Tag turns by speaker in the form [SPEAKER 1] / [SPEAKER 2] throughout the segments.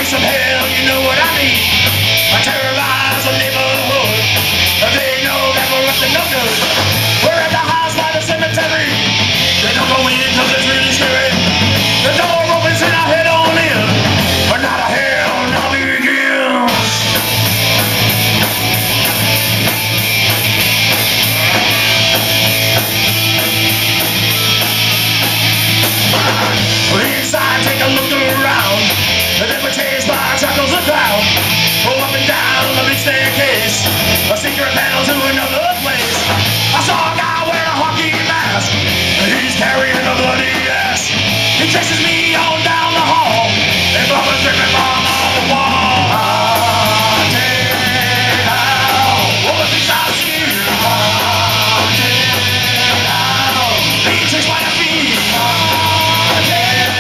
[SPEAKER 1] some hell, you know what I mean. I terrorize the neighborhood. They know that we're up to no good. We're at the house by the cemetery. They don't go in cause it's really scary. The door opens and I head on in. But not a hell now begins. Inside, take a look around. Then we're chased by chuckles of cloud. Go up and down the big staircase. A secret panel to another place. I saw a guy wearing a hockey mask. He's carrying a bloody ass. He chases me on down the hall. And blood was dripping from off the wall. Haunted house. All the things I've seen. Haunted house. Being chased by a fiend. Haunted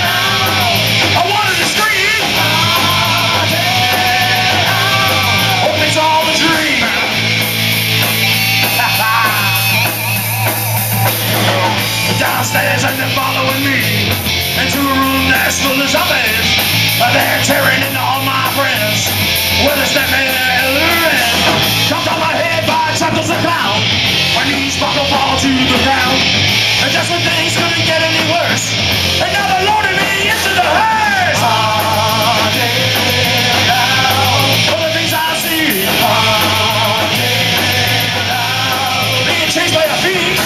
[SPEAKER 1] house. I wanted to scream. Haunted house. Hope it's all a dream. Downstairs and they're following me into a room that's full of zombies. They're tearing into all my friends with a snapman and a red. Jumped on my head by chuckles a clown. My knees buckle fall to the ground. And just when things couldn't get any worse, and now they're loading me into the hearse. Haunted house. All the things I see. Haunted house. Being chased by a fiend.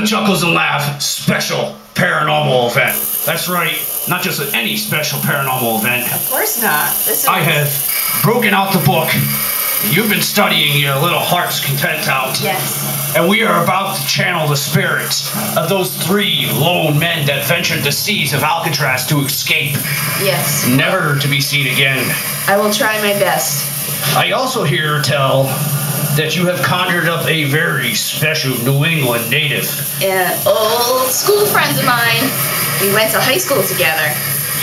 [SPEAKER 2] Chuckles and Laugh special paranormal event. That's right, not just any special paranormal event.
[SPEAKER 3] Of course not.
[SPEAKER 2] I have broken out the book. You've been studying your little heart's content out.
[SPEAKER 3] Yes.
[SPEAKER 2] And we are about to channel the spirits of those 3 lone men that ventured the seas of Alcatraz to escape.
[SPEAKER 3] Yes.
[SPEAKER 2] Never to be seen again.
[SPEAKER 3] I will try my best.
[SPEAKER 2] I also hear tell that you have conjured up a very special New England native.
[SPEAKER 3] And old school friends of mine. We went to high school together.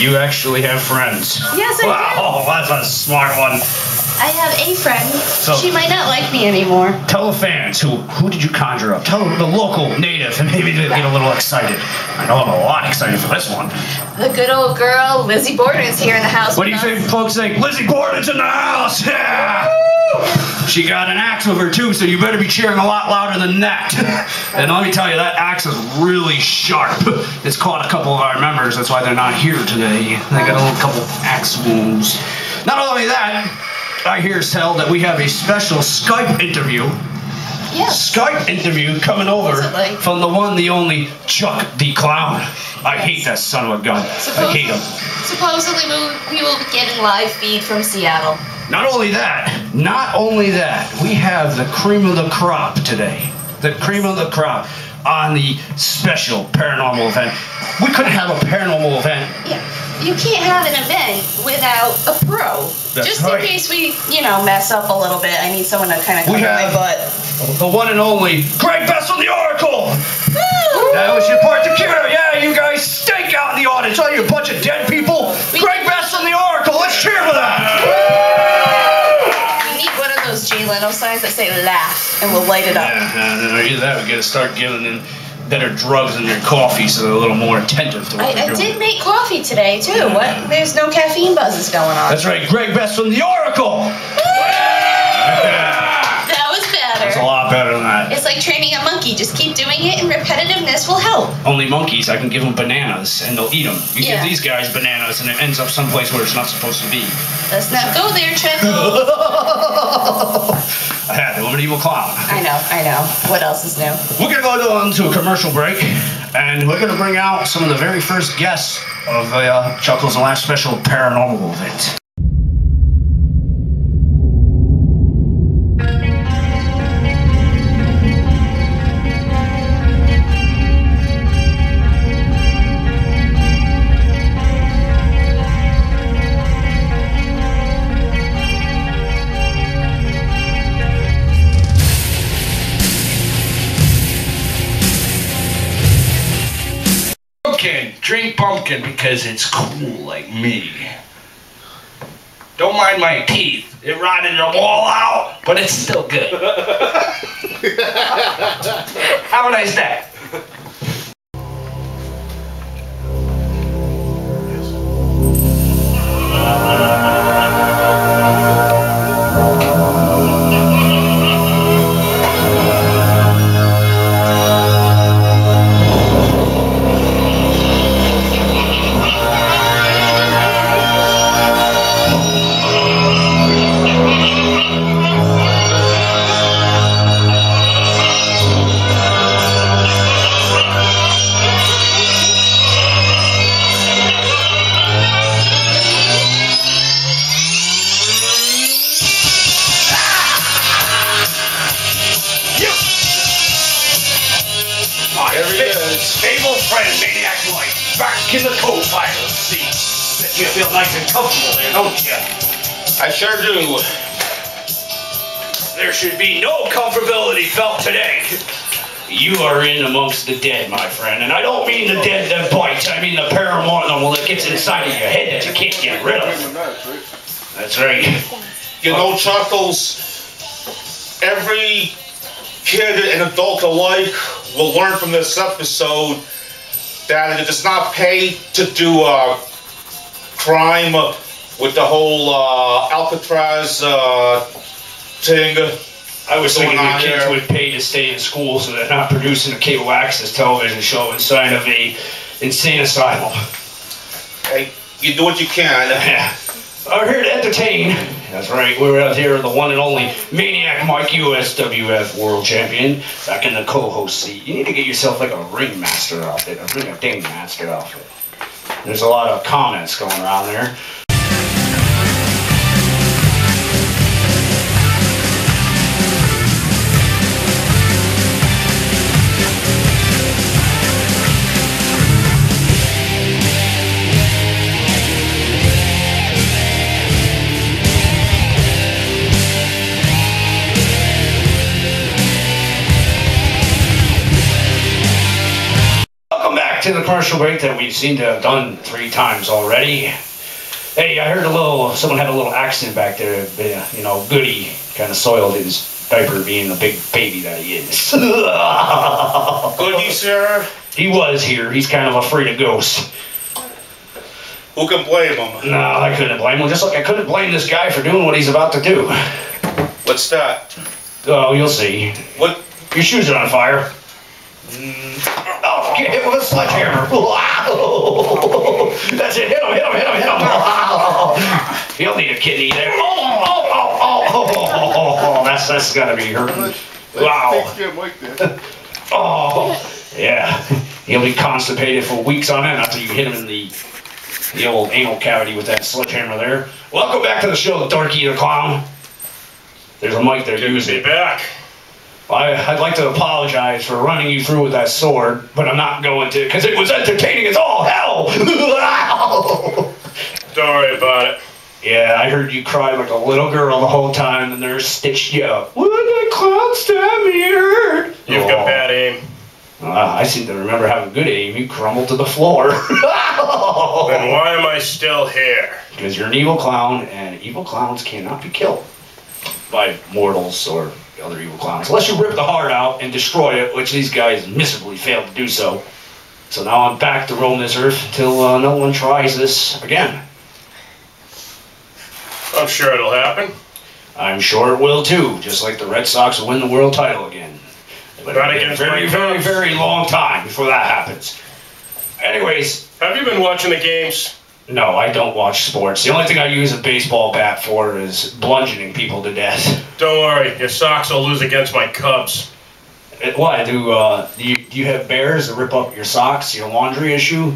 [SPEAKER 2] You actually have friends.
[SPEAKER 3] Yes, I do.
[SPEAKER 2] Wow, that's a smart one.
[SPEAKER 3] I have a friend.
[SPEAKER 2] So,
[SPEAKER 3] she might not like me anymore.
[SPEAKER 2] Tell the fans, who did you conjure up? Tell the local native, and maybe they'll get a little excited. I know I'm a lot excited for this one.
[SPEAKER 3] The good old girl, Lizzie Borden's here in the house.
[SPEAKER 2] What do you think folks say? Lizzie Borden's in the house! Yeah! She got an axe with her too, so you better be cheering a lot louder than that. And let me tell you, that axe is really sharp. It's caught a couple of our members, that's why they're not here today. They got a little couple axe wounds. Not only that, I hear tell that we have a special Skype interview.
[SPEAKER 3] Yes.
[SPEAKER 2] Skype interview coming over from the one, the only Chuck the Clown. I hate that son of a gun. I hate him.
[SPEAKER 3] Supposedly we will be getting live feed from Seattle.
[SPEAKER 2] Not only that, we have the cream of the crop today. The cream of the crop on the special paranormal event. We couldn't have a paranormal event.
[SPEAKER 3] Yeah. You can't have an event without a pro.
[SPEAKER 2] That's
[SPEAKER 3] just
[SPEAKER 2] right.
[SPEAKER 3] in case we, mess up a little bit. I need someone to kind of cover my butt.
[SPEAKER 2] The one and only Greg Bessel, the Oracle.
[SPEAKER 3] Woo!
[SPEAKER 2] That was your part to cue. Yeah, you guys stink out in the audience.
[SPEAKER 3] signs that say laugh, and we'll light it up.
[SPEAKER 2] Yeah, and then either that, we gotta start giving them better drugs in their coffee so they're a little more attentive to what they're doing.
[SPEAKER 3] I did make coffee today, too.
[SPEAKER 2] Yeah.
[SPEAKER 3] What? There's no caffeine buzzes going on.
[SPEAKER 2] That's right, Greg Best from the Oracle!
[SPEAKER 3] That was better.
[SPEAKER 2] That's a lot better than that.
[SPEAKER 3] It's like training a monkey. Just keep doing it, and repetitiveness will help.
[SPEAKER 2] Only monkeys, I can give them bananas, and they'll eat them. You
[SPEAKER 3] Yeah.
[SPEAKER 2] give these guys bananas, and it ends up someplace where it's not supposed to be.
[SPEAKER 3] Let's not go there, Trendle.
[SPEAKER 2] I had to. I'm an evil clown.
[SPEAKER 3] I know. What else is new?
[SPEAKER 2] We're gonna go on to a commercial break, and we're gonna bring out some of the very first guests of Chuckles and Laughs special paranormal event.
[SPEAKER 4] Drink pumpkin because it's cool like me. Don't mind my teeth. It rotted them all out, but it's still good. Have a nice day.
[SPEAKER 2] Stable friend, Maniac Mike, back in the co-pilot seat. You feel nice and comfortable there, don't you?
[SPEAKER 4] I sure do.
[SPEAKER 2] There should be no comfortability felt today. You are in amongst the dead, my friend, and I don't mean the dead that bites. I mean the paranormal that gets inside of your head that you can't get rid of. That's right.
[SPEAKER 5] You know, Chuckles, every kid and adult alike will learn from this episode that it does not pay to do crime with the whole Alcatraz thing.
[SPEAKER 2] I was thinking
[SPEAKER 5] going
[SPEAKER 2] the
[SPEAKER 5] on
[SPEAKER 2] kids
[SPEAKER 5] here.
[SPEAKER 2] would pay to stay in school so they're not producing a cable access television show inside of a insane asylum.
[SPEAKER 5] Hey, you do what you can.
[SPEAKER 2] Yeah. We're here to entertain. That's right, we're out here with the one and only Maniac Mike, USWF World Champion, back in the co-host seat. You need to get yourself like a ringmaster outfit, a ring-a-ding master outfit. There's a lot of comments going around there. To the commercial break that we seem to have done 3 times already. Hey, I heard someone had a little accident back there. You know, Goody kind of soiled his diaper being the big baby that he is.
[SPEAKER 5] Goody, sir?
[SPEAKER 2] He was here. He's kind of afraid of ghosts.
[SPEAKER 5] Who can blame him?
[SPEAKER 2] No, I couldn't blame him. Just like I couldn't blame this guy for doing what he's about to do.
[SPEAKER 5] What's that?
[SPEAKER 2] Oh, you'll see.
[SPEAKER 5] What?
[SPEAKER 2] Your shoes are on fire. Oh, get hit with a sledgehammer. Wow. That's it. Hit him. Wow. He'll need a kidney there. Oh. That's gotta be hurting. Wow. Oh, yeah. He'll be constipated for weeks on end after you hit him in the old anal cavity with that sledgehammer there. Welcome back to the show, Darky the Clown. There's a mic there. Use it.
[SPEAKER 4] Back.
[SPEAKER 2] I'd like to apologize for running you through with that sword, but I'm not going to, because it was entertaining as all hell!
[SPEAKER 4] Don't worry about it.
[SPEAKER 2] Yeah, I heard you cry like a little girl the whole time, the nurse stitched you up. Why did that clown stab me? It hurt!
[SPEAKER 4] You've got bad aim.
[SPEAKER 2] I seem to remember having good aim. You crumbled to the floor.
[SPEAKER 4] Then why am I still here?
[SPEAKER 2] Because you're an evil clown, and evil clowns cannot be killed. by mortals or other evil clowns. Unless you rip the heart out and destroy it, which these guys miserably failed to do so. So now I'm back to roam this earth until no one tries this again.
[SPEAKER 6] I'm sure it'll happen.
[SPEAKER 2] I'm sure it will too, just like the Red Sox will win the world title again. But
[SPEAKER 6] Not
[SPEAKER 2] it'll be a
[SPEAKER 6] against
[SPEAKER 2] very,
[SPEAKER 6] my
[SPEAKER 2] very,
[SPEAKER 6] Cubs.
[SPEAKER 2] very long time before that happens. Anyways,
[SPEAKER 6] Have you been watching the games?
[SPEAKER 2] no, I don't watch sports. The only thing I use a baseball bat for is bludgeoning people to death.
[SPEAKER 6] Don't worry, your Sox will lose against my Cubs.
[SPEAKER 2] Why? Do you have bears that rip up your socks, your laundry issue?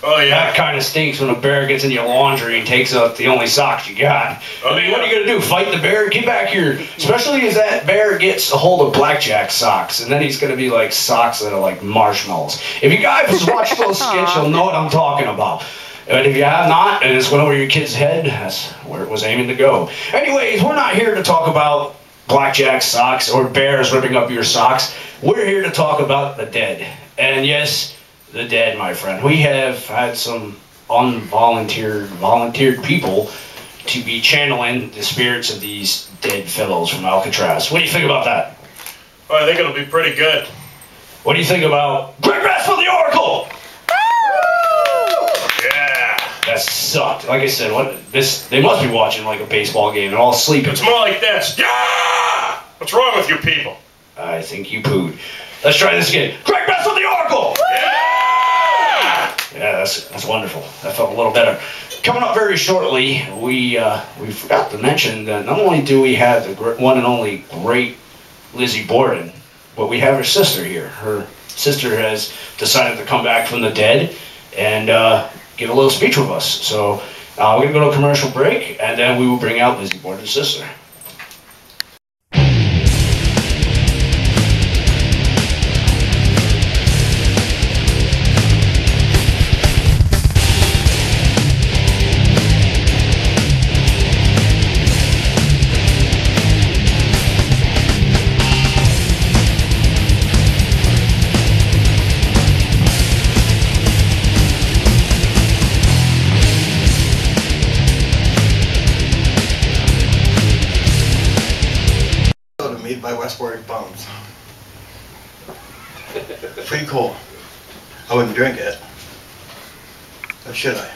[SPEAKER 6] Oh
[SPEAKER 2] That
[SPEAKER 6] yeah.
[SPEAKER 2] kind of stinks when a bear gets in your laundry and takes out the only socks you got.
[SPEAKER 6] Oh,
[SPEAKER 2] I mean, what are
[SPEAKER 6] yeah.
[SPEAKER 2] you gonna do? Fight the bear? Get back here. Especially if that bear gets a hold of Blackjack socks, and then he's gonna be like socks that are like marshmallows. If you guys watch those skits, you'll know what I'm talking about. But if you have not, and it's went over your kid's head, that's where it was aiming to go. Anyways, we're not here to talk about Blackjack socks or bears ripping up your socks. We're here to talk about the dead. And yes, the dead, my friend. We have had some volunteered people to be channeling the spirits of these dead fellows from Alcatraz. What do you think about that?
[SPEAKER 6] Oh, I think it'll be pretty good.
[SPEAKER 2] What do you think about Greg Rascal the Oracle?
[SPEAKER 6] Yeah.
[SPEAKER 2] That sucked. Like I said, they must be watching like a baseball game and all sleeping.
[SPEAKER 6] It's more like this. Yeah! What's wrong with you people?
[SPEAKER 2] I think you pooed. Let's try this again. Greg Rascal the Oracle! Yeah, that's wonderful. That felt a little better. Coming up very shortly, we forgot to mention that not only do we have the one and only great Lizzie Borden, but we have her sister here. Her sister has decided to come back from the dead and give a little speech with us. So we're going to go to a commercial break, and then we will bring out Lizzie Borden's sister.
[SPEAKER 7] Made by West Warwick Bums. Pretty cool. I wouldn't drink it. Or should I?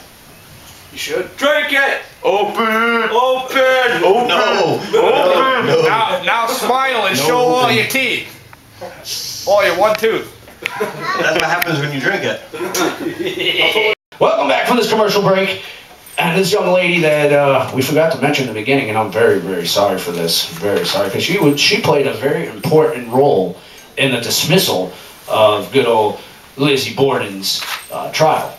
[SPEAKER 4] You should drink it. Open.
[SPEAKER 7] Oh no!
[SPEAKER 4] Now smile and
[SPEAKER 7] No
[SPEAKER 4] show all
[SPEAKER 7] open.
[SPEAKER 4] your teeth. Oh, your one tooth.
[SPEAKER 7] That's what happens when you drink it.
[SPEAKER 2] Welcome back from this commercial break. And this young lady that we forgot to mention in the beginning, and I'm very, very sorry for this. Very sorry, because she played a very important role in the dismissal of good old Lizzie Borden's trial.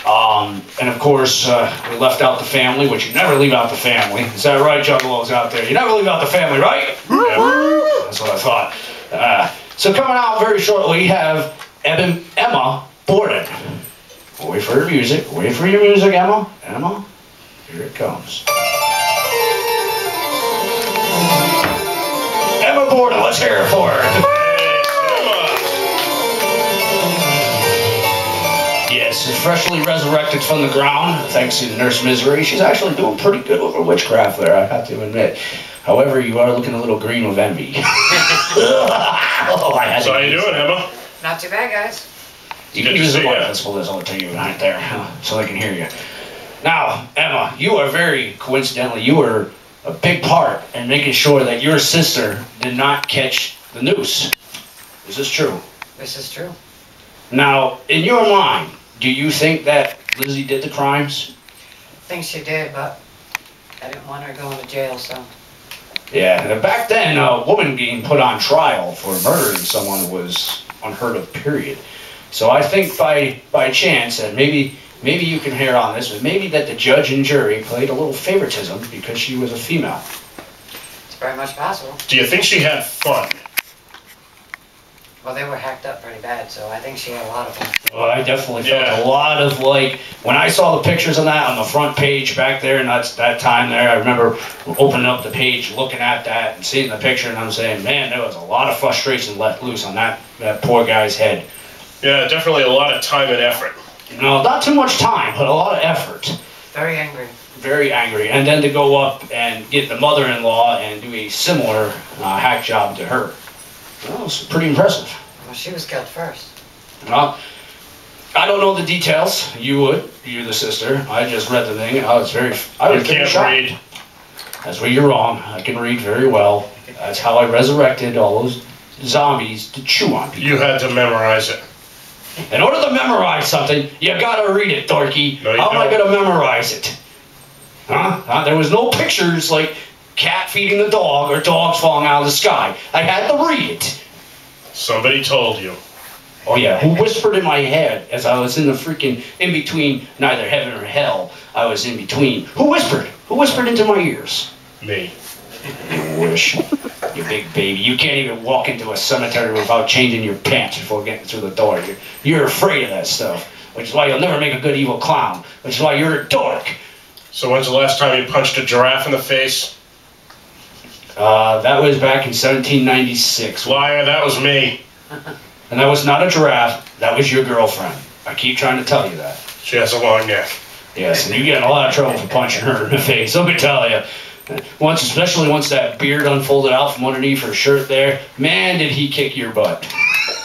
[SPEAKER 2] And of course, we left out the family, which you never leave out the family. Is that right, juggalos out there? You never leave out the family, right? That's what I thought. So coming out very shortly, we have Emma Borden. Wait for your music. Wait for your music, Emma. Emma, here it comes. Emma Borden, let's hear it for her. Yes, freshly resurrected from the ground, thanks to Nurse Misery. She's actually doing pretty good with her witchcraft there, I have to admit. However, you are looking a little green with envy.
[SPEAKER 6] So how you doing, Emma?
[SPEAKER 8] Not too bad, guys.
[SPEAKER 2] You
[SPEAKER 6] Good
[SPEAKER 2] can
[SPEAKER 6] to
[SPEAKER 2] use the
[SPEAKER 6] see
[SPEAKER 2] mic.
[SPEAKER 6] ya.
[SPEAKER 2] Let's pull this over to you right there, so they can hear you. Now, Emma, you are very coincidentally, you were a big part in making sure that your sister did not catch the noose. Is this true?
[SPEAKER 8] This is true.
[SPEAKER 2] Now, in your mind, do you think that Lizzie did the crimes?
[SPEAKER 8] I think she did, but I didn't want her going to jail, so.
[SPEAKER 2] Yeah, back then, a woman being put on trial for murdering someone was unheard of, period. So I think by chance, and maybe you can hear on this, but maybe that the judge and jury played a little favoritism because she was a female.
[SPEAKER 8] It's very much possible.
[SPEAKER 6] Do you think she had fun?
[SPEAKER 8] Well, they were hacked up pretty bad, so I think she had a lot of fun.
[SPEAKER 2] Well, I definitely felt
[SPEAKER 6] Yeah.
[SPEAKER 2] a lot of, like, when I saw the pictures of that on the front page back there, and that time there, I remember opening up the page, looking at that, and seeing the picture, and I'm saying, man, there was a lot of frustration let loose on that poor guy's head.
[SPEAKER 6] Yeah, definitely a lot of time and effort.
[SPEAKER 2] You know, not too much time, but a lot of effort.
[SPEAKER 8] Very angry.
[SPEAKER 2] Very angry. And then to go up and get the mother-in-law and do a similar hack job to her. Well, it's pretty impressive.
[SPEAKER 8] Well, she was killed first.
[SPEAKER 2] Well, I don't know the details. You would. You're the sister. I just read the thing and I was
[SPEAKER 6] You can't read.
[SPEAKER 2] That's where you're wrong. I can read very well. That's how I resurrected all those zombies to chew on people.
[SPEAKER 6] You had to memorize it.
[SPEAKER 2] In order to memorize something, you gotta read it, dorky.
[SPEAKER 6] No, you
[SPEAKER 2] How am I
[SPEAKER 6] don't.
[SPEAKER 2] gonna memorize it? Huh? There was no pictures like cat feeding the dog or dogs falling out of the sky. I had to read it.
[SPEAKER 6] Somebody told you.
[SPEAKER 2] Oh yeah, who whispered in my head as I was in the freaking, in between neither heaven or hell. I was in between. Who whispered? Who whispered into my ears?
[SPEAKER 6] Me.
[SPEAKER 2] You wish. You big baby. You can't even walk into a cemetery without changing your pants before getting through the door. You're afraid of that stuff. Which is why you'll never make a good evil clown. Which is why you're a dork.
[SPEAKER 6] So when's the last time you punched a giraffe in the face?
[SPEAKER 2] That was back in 1796.
[SPEAKER 6] Liar, that was me.
[SPEAKER 2] And that was not a giraffe. That was your girlfriend. I keep trying to tell you that.
[SPEAKER 6] She has a long neck.
[SPEAKER 2] Yes, and you get in a lot of trouble for punching her in the face. Let me tell you. Once, especially once that beard unfolded out from underneath her shirt there, man, did he kick your butt.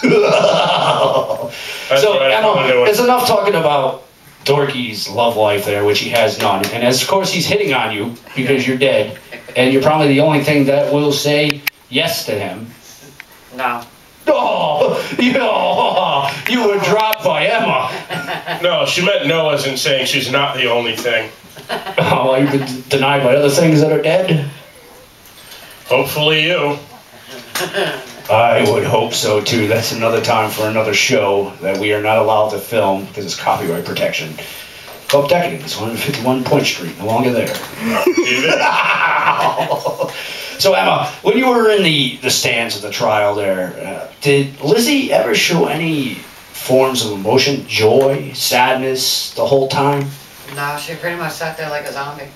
[SPEAKER 6] That's
[SPEAKER 2] So,
[SPEAKER 6] what I
[SPEAKER 2] Emma,
[SPEAKER 6] wanted to do.
[SPEAKER 2] it's enough talking about Dorky's love life there, which he has none. And as, of course, he's hitting on you because you're dead. And you're probably the only thing that will say yes to him.
[SPEAKER 8] No.
[SPEAKER 2] Oh, you were dropped by Emma.
[SPEAKER 6] No, she meant no as in saying she's not the only thing.
[SPEAKER 2] Oh, well, you've been denied by other things that are dead?
[SPEAKER 6] Hopefully you.
[SPEAKER 2] I would hope so, too. That's another time for another show that we are not allowed to film because it's copyright protection. Called Decadence, 151 Point Street, no longer there. So, Emma, when you were in the stands of the trial there, did Lizzie ever show any forms of emotion, joy, sadness, the whole time?
[SPEAKER 8] No, she pretty much sat there like a zombie.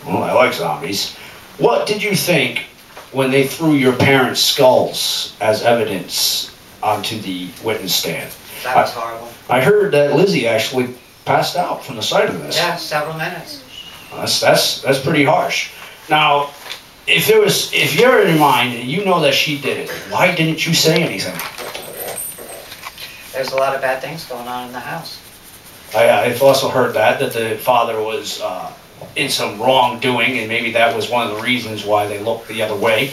[SPEAKER 2] Well, I like zombies. What did you think when they threw your parents' skulls as evidence onto the witness stand?
[SPEAKER 8] That was horrible.
[SPEAKER 2] I heard that Lizzie actually passed out from the sight of this.
[SPEAKER 8] Yeah, several minutes.
[SPEAKER 2] That's pretty harsh. Now, if you're in your mind and you know that she did it, why didn't you say anything?
[SPEAKER 8] There's a lot of bad things going on in the house.
[SPEAKER 2] I've also heard that the father was in some wrongdoing, and maybe that was one of the reasons why they looked the other way.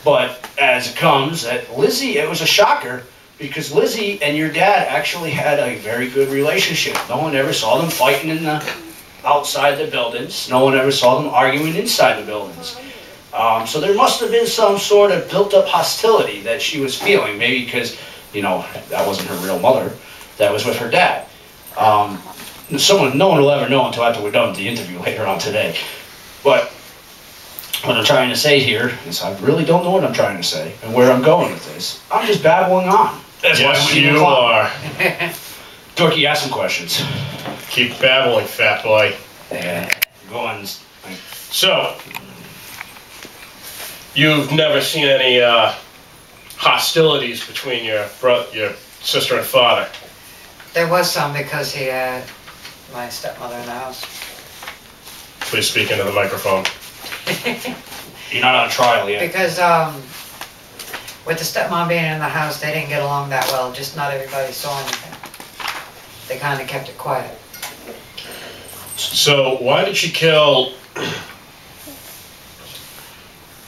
[SPEAKER 2] But as it comes, Lizzie, it was a shocker, because Lizzie and your dad actually had a very good relationship. No one ever saw them fighting outside the buildings. No one ever saw them arguing inside the buildings. So there must have been some sort of built-up hostility that she was feeling, maybe because, that wasn't her real mother. That was with her dad. No one will ever know until after we're done with the interview later on today. But what I'm trying to say here is I really don't know what I'm trying to say and where I'm going with this. I'm just babbling on. That's
[SPEAKER 6] Yes,
[SPEAKER 2] why
[SPEAKER 6] you are.
[SPEAKER 2] Dorky, ask some questions.
[SPEAKER 6] Keep babbling, fat boy.
[SPEAKER 2] Yeah. Go on.
[SPEAKER 6] So, you've never seen any hostilities between your sister and father?
[SPEAKER 8] There was some because he had my stepmother in the house.
[SPEAKER 6] Please speak into the microphone.
[SPEAKER 2] You're not on trial yet.
[SPEAKER 8] Because with the stepmom being in the house, they didn't get along that well. Just not everybody saw anything. They kind of kept it quiet.
[SPEAKER 6] So, why did she kill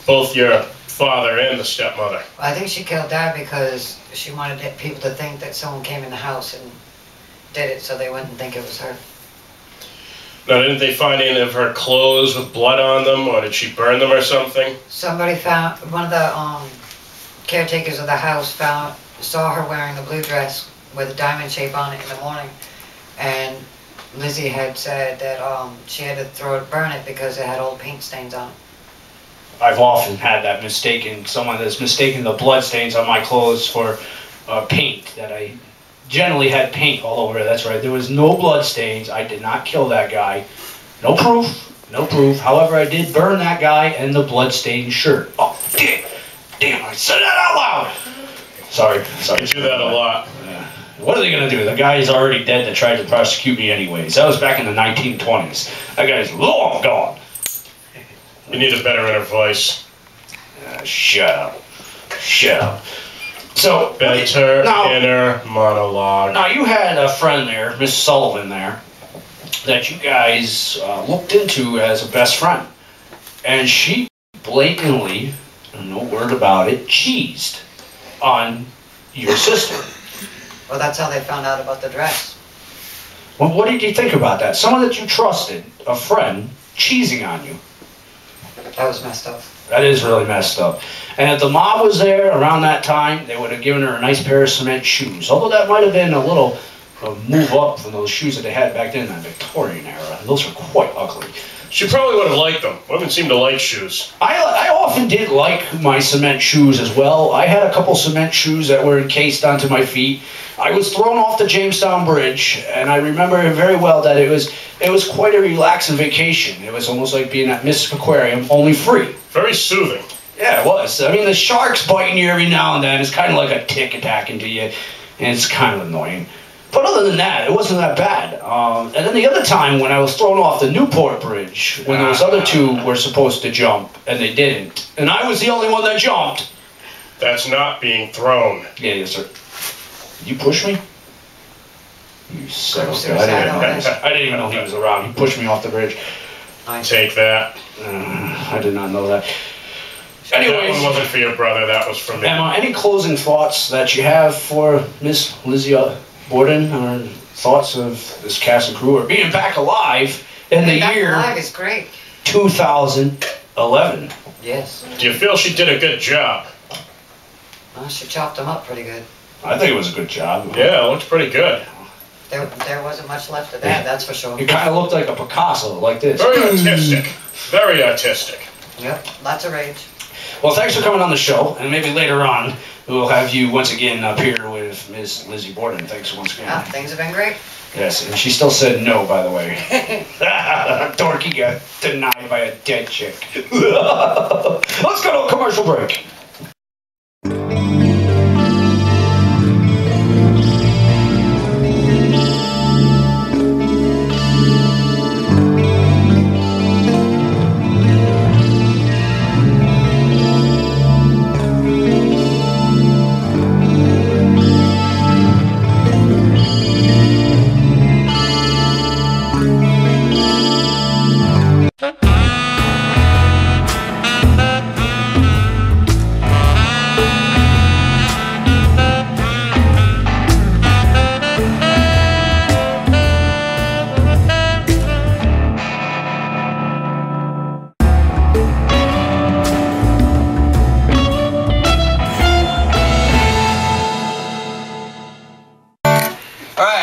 [SPEAKER 6] both your father and the stepmother?
[SPEAKER 8] I think she killed Dad because she wanted people to think that someone came in the house and did it so they wouldn't think it was her.
[SPEAKER 6] Now, didn't they find any of her clothes with blood on them, or did she burn them or something?
[SPEAKER 8] Somebody found, one of the caretakers of the house saw her wearing a blue dress with a diamond shape on it in the morning, and Lizzie had said that she had to burn it because it had old paint stains on it.
[SPEAKER 2] I've often had that someone that's mistaken the blood stains on my clothes for paint, that I generally had paint all over it. That's right, there was no blood stains. I did not kill that guy. No proof. However, I did burn that guy and the blood-stained shirt. Oh, damn, I said that out loud. Sorry.
[SPEAKER 6] You do that a lot.
[SPEAKER 2] What are they gonna do? The guy is already dead that tried to prosecute me anyways. That was back in the 1920s. That guy's long gone.
[SPEAKER 6] You need a better inner voice.
[SPEAKER 2] Shut up. Shut up. So,
[SPEAKER 6] Better
[SPEAKER 2] now,
[SPEAKER 6] inner monologue.
[SPEAKER 2] now you had a friend there, Miss Sullivan there, that you guys looked into as a best friend. And she blatantly, no word about it, cheesed on your sister.
[SPEAKER 8] Well, that's how they found out about the dress.
[SPEAKER 2] Well, what did you think about that? Someone that you trusted, a friend, cheesing on you.
[SPEAKER 8] That was messed up.
[SPEAKER 2] That is really messed up. And if the mob was there around that time, they would have given her a nice pair of cement shoes. Although that might have been a little move up from those shoes that they had back then in the Victorian era. Those were quite ugly.
[SPEAKER 6] She probably would have liked them. Women seem to like shoes.
[SPEAKER 2] I often did like my cement shoes as well. I had a couple cement shoes that were encased onto my feet. I was thrown off the Jamestown Bridge, and I remember very well that it was quite a relaxing vacation. It was almost like being at Mystic Aquarium, only free.
[SPEAKER 6] Very soothing.
[SPEAKER 2] Yeah, it was. I mean, the shark's biting you every now and then. It's kind of like a tick attacking to you, and it's kind of annoying. But other than that, it wasn't that bad. And then the other time when I was thrown off the Newport Bridge, when those other two were supposed to jump, and they didn't. And I was the only one that jumped.
[SPEAKER 6] That's not being thrown.
[SPEAKER 2] Yeah, yes, sir. You push me? You son of a
[SPEAKER 8] Suicide
[SPEAKER 2] gun. I didn't even know he was around. He pushed me off the bridge.
[SPEAKER 6] Take that.
[SPEAKER 2] I did not know that.
[SPEAKER 6] That
[SPEAKER 2] Anyways,
[SPEAKER 6] one wasn't for your brother, that was for me.
[SPEAKER 2] Emma, any closing thoughts that you have for Miss Lizzie Borden, or thoughts of this cast and crew, or being back alive in the
[SPEAKER 8] Back
[SPEAKER 2] year
[SPEAKER 8] Alive is great.
[SPEAKER 2] 2011?
[SPEAKER 8] Yes.
[SPEAKER 6] Do you feel she did a good job?
[SPEAKER 8] Well, she chopped them up pretty good.
[SPEAKER 2] I think it was a good job.
[SPEAKER 6] Yeah, it looks pretty good.
[SPEAKER 8] There wasn't much left of that, that's for sure.
[SPEAKER 2] It kind of looked like a Picasso, like this.
[SPEAKER 6] Very artistic. Very artistic.
[SPEAKER 8] Yep, lots of rage.
[SPEAKER 2] Well, thanks for coming on the show, and maybe later on we'll have you once again appear with Miss Lizzie Borden. Thanks once again.
[SPEAKER 8] Yeah, things have been great.
[SPEAKER 2] Yes, and she still said no, by the way. Dorky got denied by a dead chick. Let's go to a commercial break.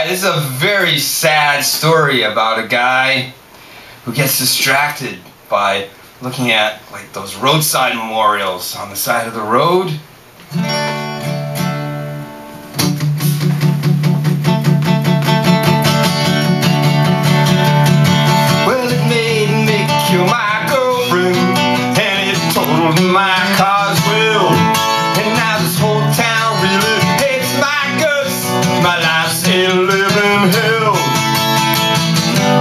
[SPEAKER 9] This is a very sad story about a guy who gets distracted by looking at like those roadside memorials on the side of the road. Well, it made me kill my girlfriend, and it totaled my car's wheel, and now this whole town really hates my guts. My life's a living hell.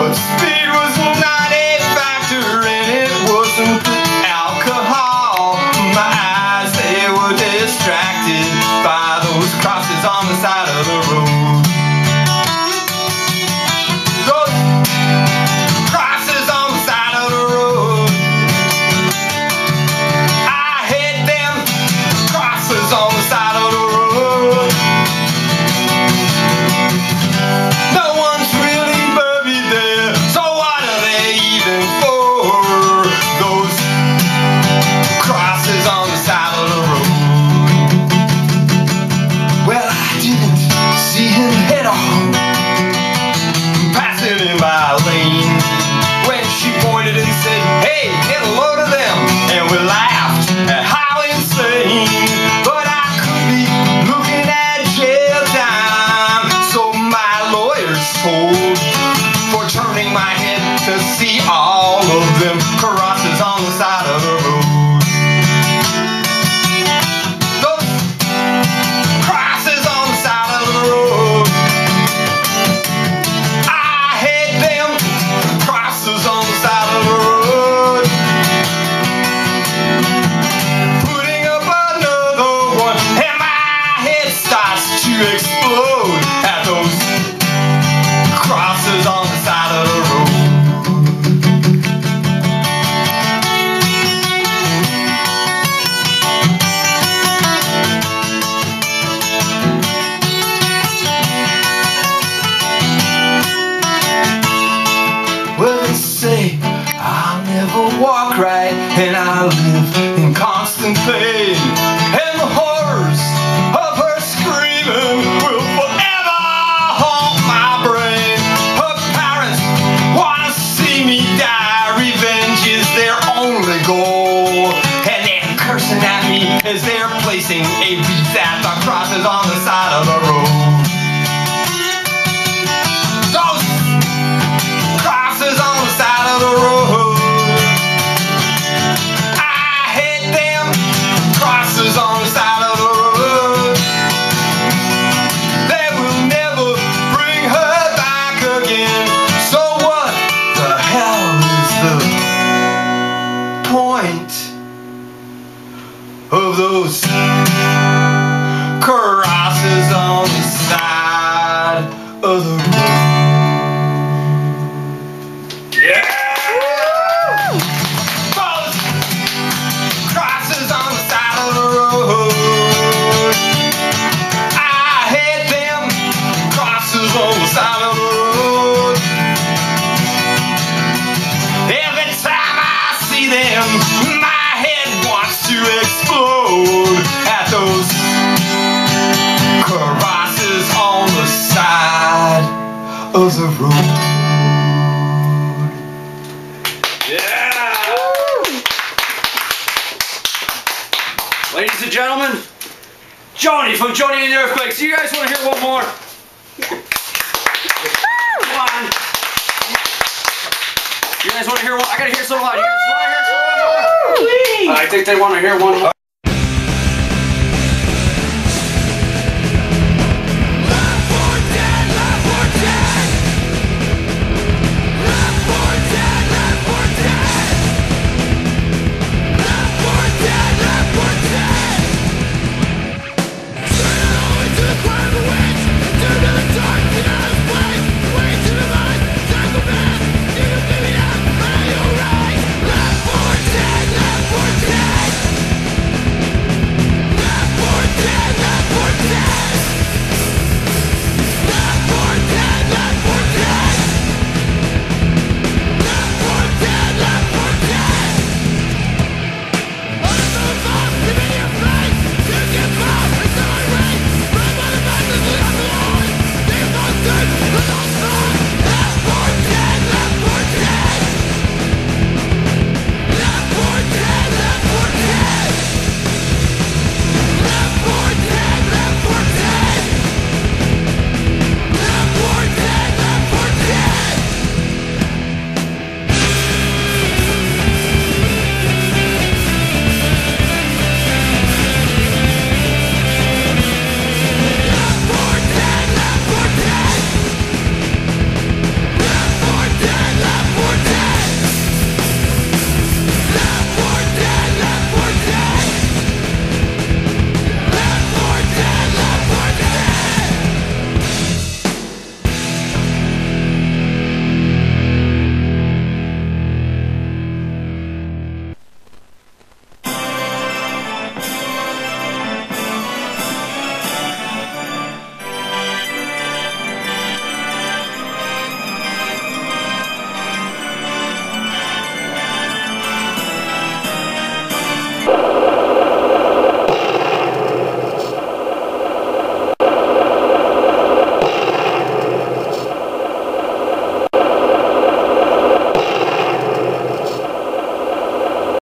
[SPEAKER 9] But speed was not a factor, and it wasn't the alcohol. My eyes, they were dead. never walk right, and I live in constant pain. And the horrors of her screaming will forever haunt my brain. Her parents wanna see me die. Revenge is their only goal, and they're cursing at me as they're placing a wreath at the crosses on the side of the road. Those crosses on the side of the road, I hate them crosses on the side of the road. They will never bring her back again. So what the hell is the point of those crosses on the side of the road? Yeah! Those crosses on the side of the road, I hate them crosses on the side of the road. Every time I see them, my head wants to explode at those crosses on the side of the road.
[SPEAKER 2] Yeah! Ladies and gentlemen, Joni from Joni and the Earthquakes. Do you guys want to hear one more? Come on. You guys want to hear one? I gotta hear some loud. You guys want to hear some more? I think they want to hear one more.